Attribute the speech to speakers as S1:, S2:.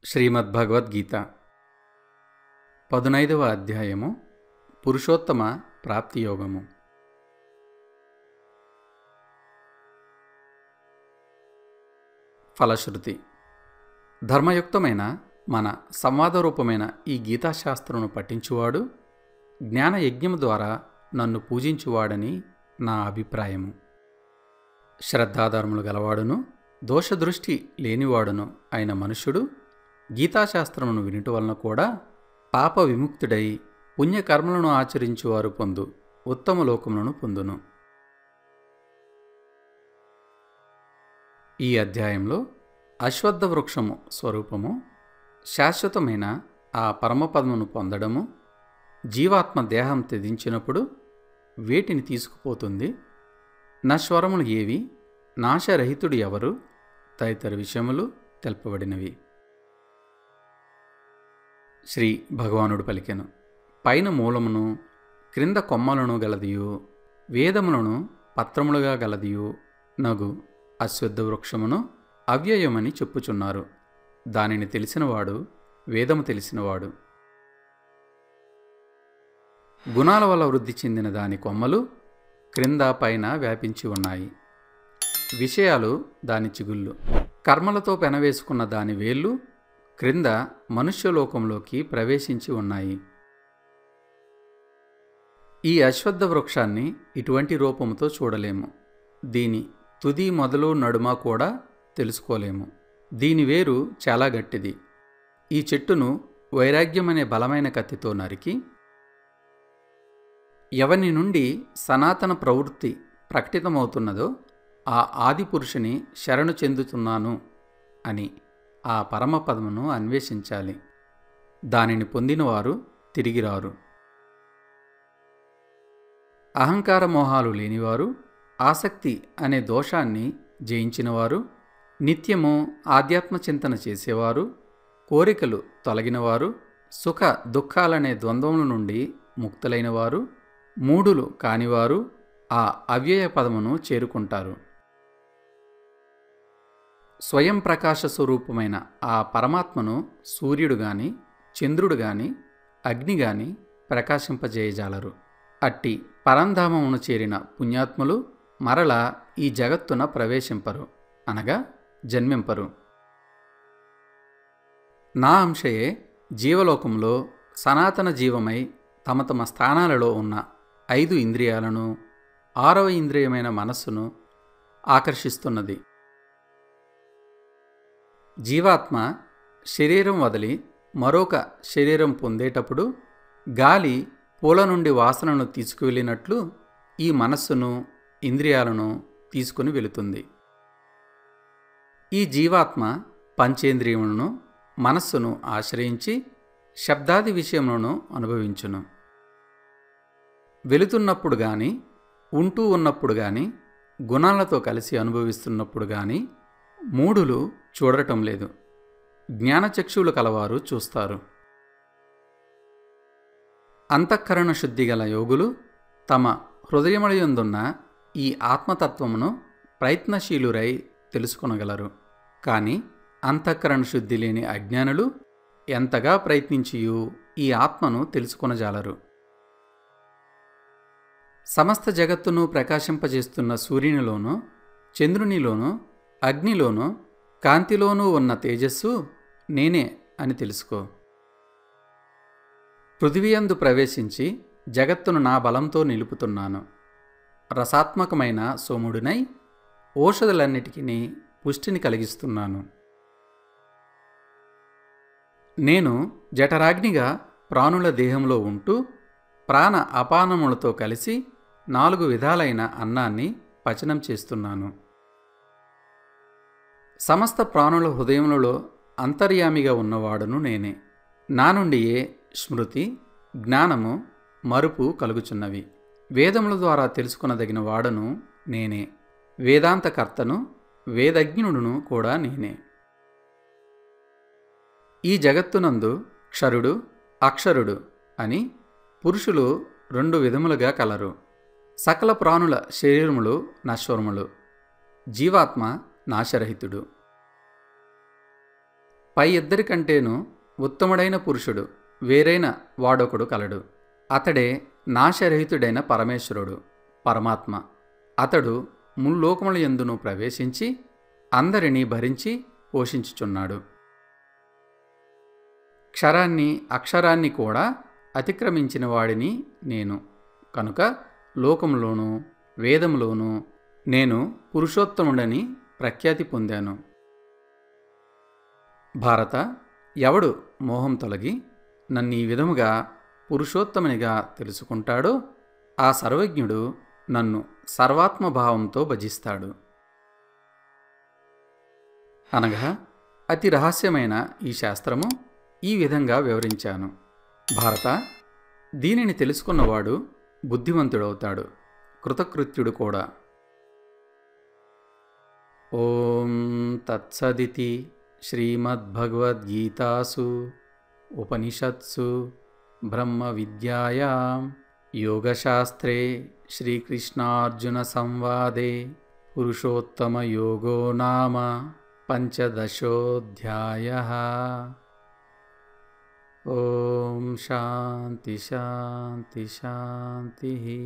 S1: శ్రీమద్భగవద్గీత 15వ అధ్యాయము పురుషోత్తమ ప్రాప్తియోగము. ఫలశ్రుతి. ధర్మయుక్తమైన మన సంవాదరూపమైన ఈ గీతాశాస్త్రమును పఠించువాడు జ్ఞానయజ్ఞము ద్వారా నన్ను పూజించువాడని నా అభిప్రాయము. శ్రద్ధాధర్ములు గలవాడును దోషదృష్టి లేనివాడును అయిన మనుష్యుడు గీతాశాస్త్రమును వినుట వలన కూడా పాప విముక్తుడై పుణ్యకర్మలను ఆచరించువారు పొందు ఉత్తమ లోకములను పొందును. ఈ అధ్యాయంలో అశ్వత్థ వృక్షము స్వరూపము, శాశ్వతమైన ఆ పరమపదమును పొందడము, జీవాత్మ దేహం త్యజించినప్పుడు వేటిని తీసుకుపోతుంది, నశ్వరములు ఏవి, నాశరహితుడు ఎవరు తదితర విషయములు తెలుపబడినవి. శ్రీ భగవానుడు పలికెను, పైన మూలమును క్రింద కొమ్మలను గలదియు వేదములను పత్రములుగా గలదియు నగు అశ్వత్థ వృక్షమును అవ్యయమని చెప్పుచున్నారు. దానిని తెలిసినవాడు వేదము తెలిసినవాడు. గుణాల వల్ల వృద్ధి చెందిన దాని కొమ్మలు క్రింద పైన వ్యాపించి ఉన్నాయి. విషయాలు దాని చిగుళ్ళు. కర్మలతో పెనవేసుకున్న దాని వేళ్ళు క్రింద మనుష్యలోకంలోకి ప్రవేశించి ఉన్నాయి. ఈ అశ్వత్థ వృక్షాన్ని ఇటువంటి రూపముతో చూడలేము. దీని తుది మొదలు నడుమ కూడా తెలుసుకోలేము. దీని వేరు చాలా గట్టిది. ఈ చెట్టును వైరాగ్యమనే బలమైన కత్తితో నరికి ఎవని నుండి సనాతన ప్రవృత్తి ప్రకటితమవుతున్నదో ఆ ఆదిపురుషుని శరణు చెందుతున్నాను అని ఆ పరమపదమును అన్వేషించాలి. దానిని పొందినవారు తిరిగిరారు. అహంకార మోహాలు లేనివారు, ఆసక్తి అనే దోషాన్ని జయించినవారు, నిత్యము ఆధ్యాత్మ చింతన చేసేవారు, కోరికలు తొలగినవారు, సుఖ దుఃఖాలనే ద్వంద్వముల నుండి ముక్తులైనవారు, మూఢులు కానివారు ఆ అవ్యయ పదమును చేరుకుంటారు. స్వయం ప్రకాశ స్వరూపమైన ఆ పరమాత్మను సూర్యుడు గాని చంద్రుడు గాని అగ్ని గాని ప్రకాశింపజేయజాలరు. అట్టి పరంధామమును చేరిన పుణ్యాత్ములు మరల ఈ జగత్తున ప్రవేశింపరు, అనగా జన్మింపరు. నా అంశయే జీవలోకంలో సనాతన జీవమై తమ తమ స్థానాలలో ఉన్న 5 ఇంద్రియాలను 6వ ఇంద్రియమైన మనస్సును ఆకర్షిస్తున్నది. జీవాత్మ శరీరం వదిలి మరొక శరీరం పొందేటప్పుడు గాలి పూల నుండి వాసనను తీసుకువెళ్ళినట్లు ఈ మనస్సును ఇంద్రియాలను తీసుకుని వెళుతుంది. ఈ జీవాత్మ పంచేంద్రియములను మనస్సును ఆశ్రయించి శబ్దాది విషయములను అనుభవించును. వెళుతున్నప్పుడు గాని ఉంటూ ఉన్నప్పుడు గాని గుణాలతో కలిసి అనుభవిస్తున్నప్పుడు గాని మూఢులు చూడటం లేదు. జ్ఞానచక్షువులు కలవారు చూస్తారు. అంతఃకరణ శుద్ధి గల యోగులు తమ హృదయములయందున్న ఈ ఆత్మతత్వమును ప్రయత్నశీలురై తెలుసుకొనగలరు. కానీ అంతఃకరణ శుద్ధి లేని అజ్ఞానులు ఎంతగా ప్రయత్నించియూ ఈ ఆత్మను తెలుసుకొనజాలరు. సమస్త జగత్తును ప్రకాశింపజేస్తున్న సూర్యునిలోనూ చంద్రునిలోనూ అగ్నిలోనూ కాంతిలోనూ ఉన్న తేజస్సు నేనే అని తెలుసుకో. పృథివీయందు ప్రవేశించి జగత్తును నా బలంతో నిలుపుతున్నాను. రసాత్మకమైన సోముడినై ఓషధులన్నిటికీ పుష్టిని కలిగిస్తున్నాను. నేను జఠరాగ్నిగా ప్రాణుల దేహంలో ఉంటూ ప్రాణ అపానములతో కలిసి 4 విధాలైన అన్నాన్ని పచనం చేస్తున్నాను. సమస్త ప్రాణుల హృదయములలో అంతర్యామిగా ఉన్నవాడును నేనే. నా నుండియే స్మృతి, జ్ఞానము, మరుపు కలుగుచున్నవి. వేదముల ద్వారా తెలుసుకొనదగిన వాడును నేనే. వేదాంతకర్తను వేదజ్ఞుడును కూడా నేనే. ఈ జగత్తునందు క్షరుడు అక్షరుడు అని పురుషులు 2 విధములుగా కలరు. సకల ప్రాణుల శరీరములు నశ్వరములు, జీవాత్మ నాశరహితుడు. పై ఇద్దరికంటేనూ ఉత్తముడైన పురుషుడు వేరైన వాడొకడు కలడు. అతడే నాశరహితుడైన పరమేశ్వరుడు, పరమాత్మ. అతడు ముల్లోకముల యందును ప్రవేశించి అందరినీ భరించి పోషించుచున్నాడు. క్షరాన్ని అక్షరాన్ని కూడా అతిక్రమించిన వాడిని నేను. కనుక లోకంలోనూ వేదములోనూ నేను పురుషోత్తముడని ప్రఖ్యాతి పొందాను. భారత, ఎవడు మోహం తొలగి నన్ను ఈ విధముగా పురుషోత్తమునిగా తెలుసుకుంటాడో ఆ సర్వజ్ఞుడు నన్ను సర్వాత్మభావంతో భజిస్తాడు. అనగా అతి రహస్యమైన ఈ శాస్త్రము ఈ విధంగా వివరించాను. భారత, దీనిని తెలుసుకున్నవాడు బుద్ధిమంతుడవుతాడు, కృతకృత్యుడు కూడా. ఓం తత్సదితి శ్రీమద్భగవద్గీతాసు ఉపనిషత్సు బ్రహ్మ విద్యాయాం యోగశాస్త్రే శ్రీకృష్ణార్జున సంవాదే పురుషోత్తమయోగో నామ పంచదశోऽధ్యాయः. ఓం శాంతి శాంతి శాంతి.